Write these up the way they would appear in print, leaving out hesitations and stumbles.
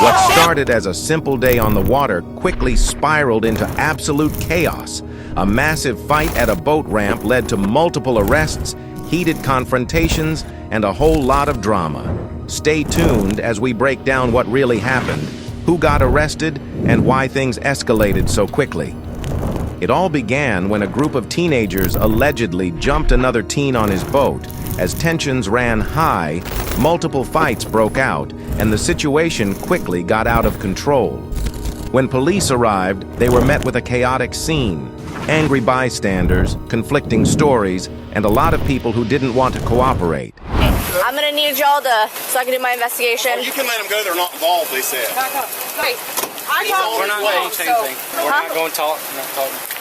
What started as a simple day on the water quickly spiraled into absolute chaos. A massive fight at a boat ramp led to multiple arrests, heated confrontations, and a whole lot of drama. Stay tuned as we break down what really happened, who got arrested, and why things escalated so quickly. It all began when a group of teenagers allegedly jumped another teen on his boat. As tensions ran high, multiple fights broke out, and the situation quickly got out of control. When police arrived, they were met with a chaotic scene. Angry bystanders, conflicting stories, and a lot of people who didn't want to cooperate. I'm gonna need y'all so I can do my investigation. Well, you can let them go, they're not involved, they said. Wait. We're not going to say anything. We're not going to talk.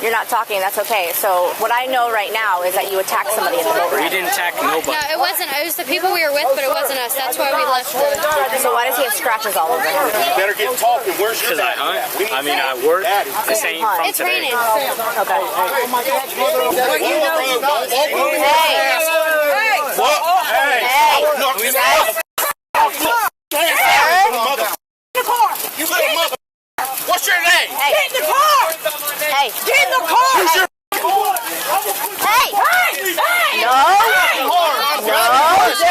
You're not talking, that's okay. So what I know right now is that you attacked somebody in the boat ramp. We didn't attack nobody. No, it wasn't. It was the people we were with, but it wasn't us. That's why we left. So why does he have scratches all over him? You better get talking. Where's your Because I hunt. I mean, I work. This ain't from It's today. raining. Okay. What's your name? Hey. Get in the car! Hey. Get in the car! Hey. No. Guys,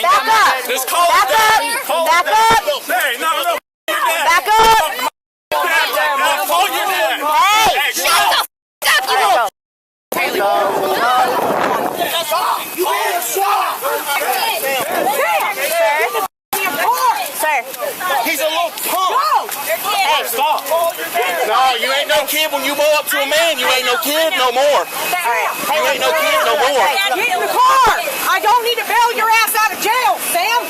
back up. This call Back up. Back up. Hey, no. Back up. Call your dad. Hey. Shut the f*** up, you little... You ain't shot! Sir. He's a little punk! Hey. Stop. No, you ain't no kid when you go up to a man. You ain't no kid no more. All right. Hey, You ain't no kid no more. Get in the car! I don't need to bail your ass out of jail, Sam!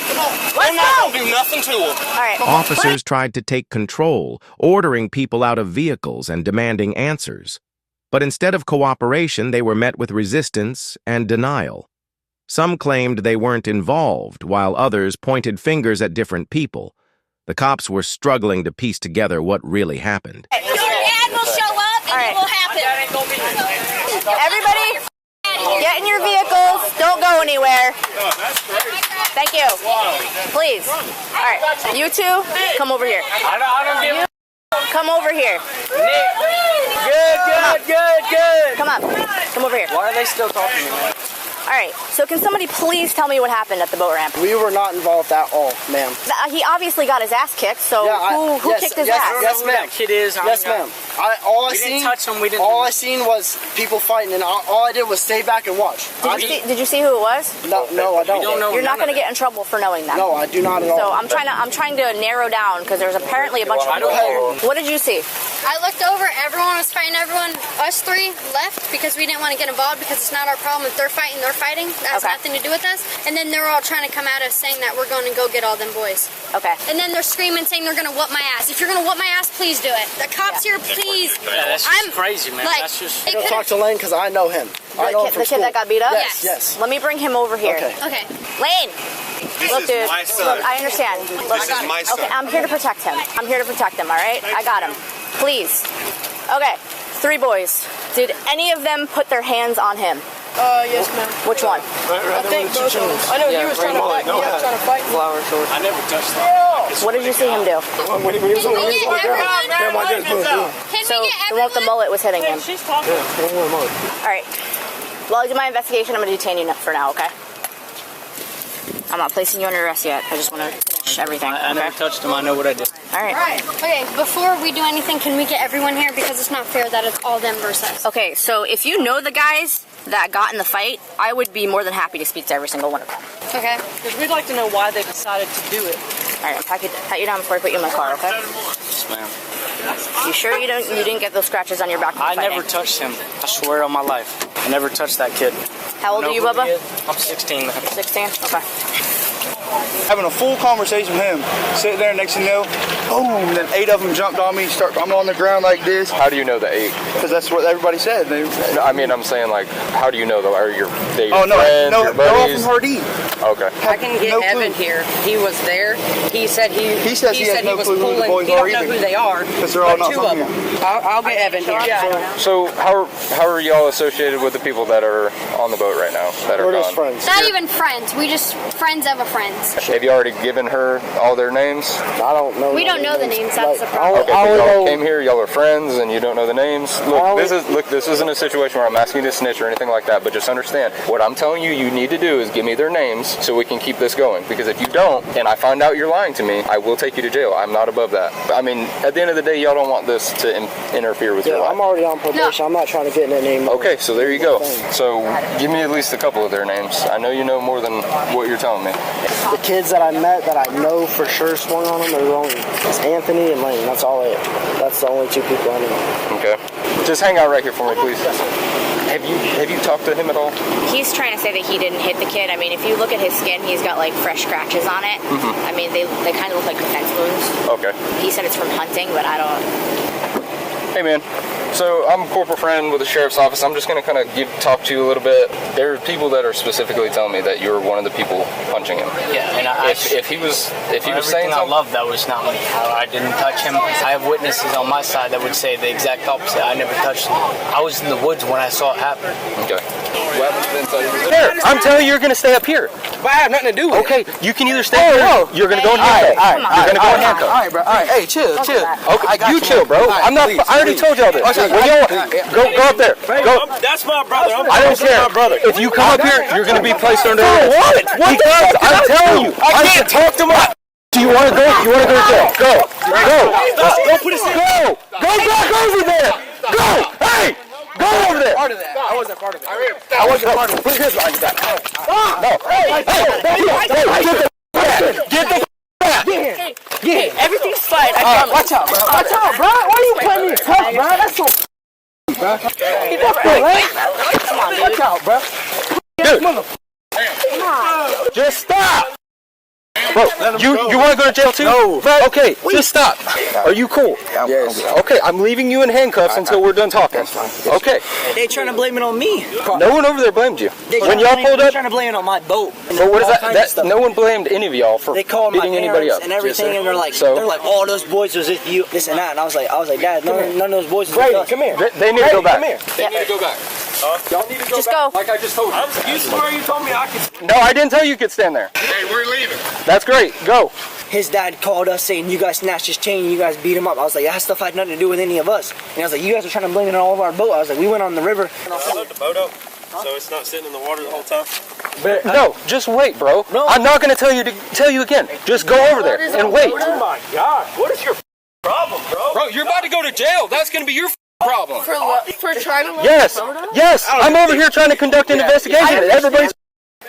We're not gonna do nothing to him. All right. Officers tried to take control, ordering people out of vehicles and demanding answers. But instead of cooperation, they were met with resistance and denial. Some claimed they weren't involved, while others pointed fingers at different people. The cops were struggling to piece together what really happened. Your dad will show up and it will happen. Everybody, get in your vehicles. Don't go anywhere. Thank you. Please. All right. You two, come over here. I don't give a... Come over here. Good. Come on. Come over here. Why are they still talking to me, man? All right. So can somebody please tell me what happened at the boat ramp? We were not involved at all, ma'am. He obviously got his ass kicked, so who yes, kicked his yes, ass? yes, ma'am. That kid is. Yes, ma'am. All I didn't touch him. We didn't. All I seen was people fighting, and all I did was stay back and watch. Did you see who it was? No, I don't. We don't know. You're not going to get in trouble for knowing that. No, I do not at all. So I'm trying to narrow down because there's apparently a bunch of people here. What did you see? I looked over, everyone was fighting everyone. Us three left because we didn't want to get involved because it's not our problem. If they're fighting, they're fighting. That has nothing to do with us. And then they're all trying to come at us saying that we're going to go get all them boys. Okay. And then they're screaming saying they're going to whoop my ass. If you're going to whoop my ass, please do it. The cops here, please. Yeah, that's just crazy, man. Like, that's just... Go talk to Lane because I know him. I know him from The kid school. that got beat up? Yes. Let me bring him over here. Okay. Lane! Look, dude. my son. Look, I understand. Look, This is my son. Okay, I'm here to protect him. All right? I got him. Please. Okay. 3 boys. Did any of them put their hands on him? Yes, ma'am. Which one? I think both of them. I know he was trying to fight. He was trying to fight. Flower sword. I never touched that. What did you see him do? Can we get everyone? So the mullet was hitting him. She's talking. All right. While I do my investigation, I'm going to detain you for now, okay? I'm not placing you under arrest yet. I just want to finish everything. I never touched him. I know what I did. All right. Okay, before we do anything, can we get everyone here? Because it's not fair that it's all them versus us. Okay, so if you know the guys that got in the fight, I would be more than happy to speak to every single one of them. Okay. Because we'd like to know why they decided to do it. All right, I'll pat you down before I put you in my car, okay? Yes, ma'am. You sure you didn't get those scratches on your back? I never touched him. I swear on my life. I never touched that kid. How old are you, Know who Bubba? he is? I'm 16, man. 16? Okay. Having a full conversation with him, sitting there next to you know, boom, and then 8 of them jumped on me. I'm on the ground like this. How do you know the 8? Because that's what everybody said. No, I mean, I'm saying, like, how do you know, though? Are your friends, no, your they're all buddies? from Hardee. Okay. I can get no Evan clue. here. He was there. He said he says he has no was clue who the pulling. boys He are don't know either. who they are. Because they're all but not 2 from of here. them. I'll get Evan here. So how are y'all associated with the people that are on the boat right now that are We're just gone? friends. Not even friends. We just friends of a friends. Have you already given her all their names? I don't know. We don't know the names. That's the problem. Okay, but y'all came here, y'all are friends, and you don't know the names. Look, this isn't a situation where I'm asking you to snitch or anything like that. But just understand, what I'm telling you, you need to do is give me their names so we can keep this going. Because if you don't, and I find out you're lying to me, I will take you to jail. I'm not above that. I mean, at the end of the day, y'all don't want this to interfere with your life. I'm already on probation. No. I'm not trying to get in that name. Okay, so there you go. So give me at least a couple of their names. I know you know more than what you're telling me. The kids that I met that I know for sure swung on them, they're only it's Anthony and Lane. That's the only 2 people I know. Okay. Just hang out right here for me, please. Have you talked to him at all? He's trying to say that he didn't hit the kid. I mean, if you look at his skin, he's got like fresh scratches on it. I mean, they kind of look like defense wounds. Okay. He said it's from hunting, but I don't. Hey, man. So I'm Corporal Friend with the Sheriff's Office. I'm just going to kind of talk to you a little bit. There are people that are specifically telling me that you're one of the people punching him. Yeah, and if he was saying I something, love that was not me. I didn't touch him. I have witnesses on my side that would say the exact opposite. I never touched him. I was in the woods when I saw it happen. okay. Here, I'm telling you, you're going to stay up here. But I have nothing to do with Okay, you can either stay here. You're going to go in handcuffs. You're going to go in handcuffs. All right, bro. All right, hey, chill. Okay, I got you chill, bro. Right, I'm not. please, I already told y'all this. Go up there. Go. That's my brother. I don't care. If you come up here, you're going to be placed under arrest. What? Because I'm telling you, I can't talk to my. Do you want to go? You want to go to jail? Go. Don't put us in. Go. Go back over there. Go. Hey. Go over there. Part of that. I wasn't part of it. I wasn't part of it. Put his behind that. No. Get the back. Yeah, everything's fine. Watch out, bro. Watch out, bro. Why you playing me tough, bro? That's so. Bro. Watch out, bro. Dude. Just stop. Bro, you want to go to jail too? No. Okay, just stop. Are you cool? Yes. Okay, I'm leaving you in handcuffs until we're done talking. Okay. They trying to blame it on me. No one over there blamed you. When y'all pulled up, trying to blame it on my boat. but what is that? No one blamed any of y'all for They called my beating anybody parents up. and everything, and they're like, So- oh, those boys was with you, this and that, and I was like, Dad, none of those boys was with us. Come here. They need to go back. They need to go back. Y'all need to go Just back. go. Like I just told you. You swear you told me I could. No, I didn't tell you could stand there. Hey, we're leaving. That's great. Go. His dad called us saying, you guys snatched his chain, you guys beat him up. I was like, that stuff had nothing to do with any of us. And I was like, you guys are trying to blame it on all of our boat. I was like, we went on the river. Load the boat up so it's not sitting in the water the whole time. No, just wait, bro. No. I'm not going to tell you again. Just go over there and wait. Oh my God, what is your problem, bro? Bro, you're about to go to jail. That's going to be your problem. For trying to Yes. I'm over here trying to conduct an investigation. Everybody's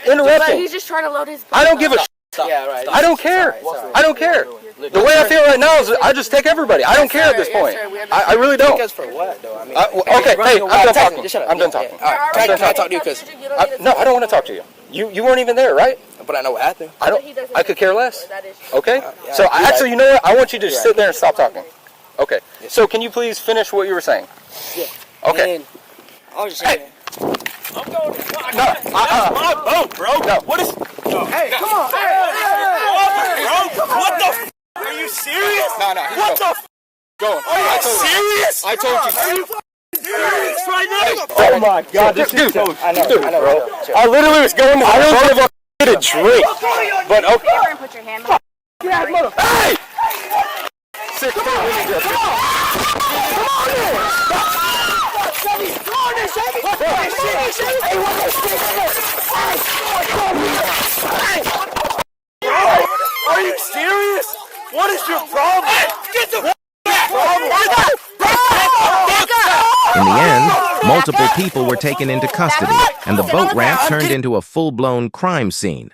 interrupting. just trying to load his. I don't give a. Yeah, right. I don't care. I don't care. The way I feel right now is I just take everybody. I don't care at this point. I really don't. Because for what, though? I mean, Okay, hey, I'm done talking. I'm done talking. all right. Can I talk to you? Because, No, I don't want to talk to you. You weren't even there, right? but I know what happened. I could care less. Okay? So actually, you know what? I want you to just sit there and stop talking. Okay. So can you please finish what you were saying? Yeah. Okay. And I was just saying. I'm going to No, my boat, bro. No. What is? Hey, come on. Bro, what the? Are you serious? No. What the? Going. Are you serious? I told you. Are you serious right now? Oh my God, this dude, I know, bro. I literally was going to the get a drink. But okay. Put your hand. Hey! 16 minutes. Are you serious? What is your problem? Get the In the end, multiple people were taken into custody, and the boat ramp turned into a full-blown crime scene.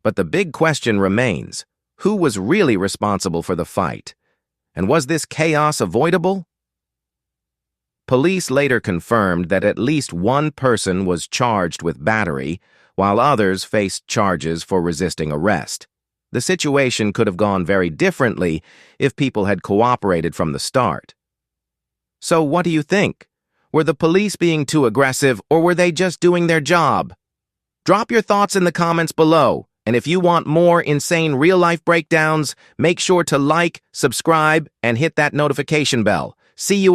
But the big question remains, who was really responsible for the fight? And was this chaos avoidable? Police later confirmed that at least one person was charged with battery, while others faced charges for resisting arrest. the situation could have gone very differently if people had cooperated from the start. So what do you think? Were the police being too aggressive, or were they just doing their job? Drop your thoughts in the comments below, and if you want more insane real-life breakdowns, make sure to like, subscribe, and hit that notification bell. See you in